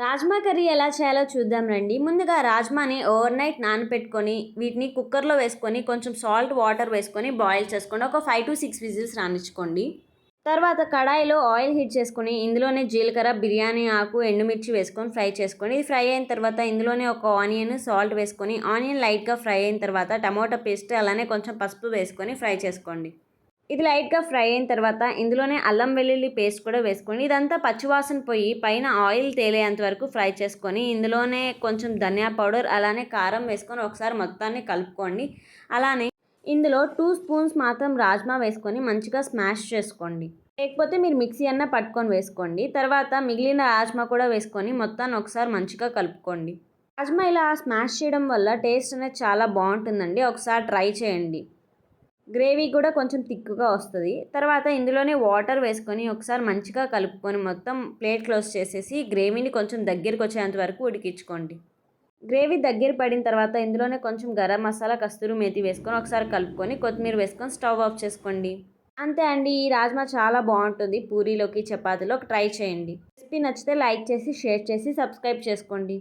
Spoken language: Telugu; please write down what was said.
రాజ్మా కర్రీ ఎలా చేయాలో చూద్దాం రండి. ముందుగా రాజ్మాని ఓవర్ నైట్ నానపెట్టుకొని, వీటిని కుక్కర్‌లో వేసుకొని, కొంచెం సాల్ట్, వాటర్ వేసుకొని బాయిల్ చేసుకోండి. ఒక 5-6 విజిల్స్ రానిచ్చుకోండి. తర్వాత కడాయిలో ఆయిల్ హీట్ చేసుకొని, ఇందులోనే జీలకర్ర, బిర్యానీ ఆకు, ఎండుమిర్చి వేసుకొని ఫ్రై చేసుకోండి. ఇది ఫ్రై అయిన తర్వాత ఇందులోనే ఒక ఆనియన్, సాల్ట్ వేసుకొని, ఆనియన్ లైట్‌గా ఫ్రై అయిన తర్వాత టమోటా పేస్ట్, అలానే కొంచెం పసుపు వేసుకొని ఫ్రై చేసుకోండి. ఇది లైట్‌గా ఫ్రై అయిన తర్వాత ఇందులోనే అల్లం వెల్లుల్లి పేస్ట్ కూడా వేసుకోండి. ఇదంతా పచ్చివాసన పోయి పైన ఆయిల్ తేలేంత వరకు ఫ్రై చేసుకొని, ఇందులోనే కొంచెం ధనియా పౌడర్, అలానే కారం వేసుకొని ఒకసారి మొత్తాన్ని కలుపుకోండి. అలానే ఇందులో 2 స్పూన్స్ మాత్రం రాజ్మా వేసుకొని మంచిగా స్మాష్ చేసుకోండి. లేకపోతే మీరు మిక్సీ అన్నా పట్టుకొని వేసుకోండి. తర్వాత మిగిలిన రాజ్మా కూడా వేసుకొని మొత్తాన్ని ఒకసారి మంచిగా కలుపుకోండి. రాజ్మా ఇలా స్మాష్ చేయడం వల్ల టేస్ట్ అనేది చాలా బాగుంటుందండి. ఒకసారి ట్రై చేయండి. గ్రేవీ కూడా కొంచెం థిక్‌గా వస్తది. తర్వాత ఇందులోనే వాటర్ వేసుకొని ఒకసారి మంచిగా కలుపుకొని మొత్తం ప్లేట్ క్లోజ్ చేసేసి గ్రేవీని కొంచెం దగ్గరికొచ్చేంత వరకు ఉడికించుకోండి. గ్రేవీ దగ్గర పడిన తర్వాత ఇందులోనే కొంచెం గరం మసాలా, కస్తూరి మేతి వేసుకొని ఒకసారి కలుపుకొని కొత్తిమీర వేసుకొని స్టవ్ ఆఫ్ చేసుకోండి. అంతే అండి. ఈ రాజ్మా చాలా బాగుంటుంది. పూరీలోకి, చపాతీలోకి ట్రై చేయండి. రెసిపీ నచ్చితే లైక్ చేసి, షేర్ చేసి, సబ్స్క్రైబ్ చేసుకోండి.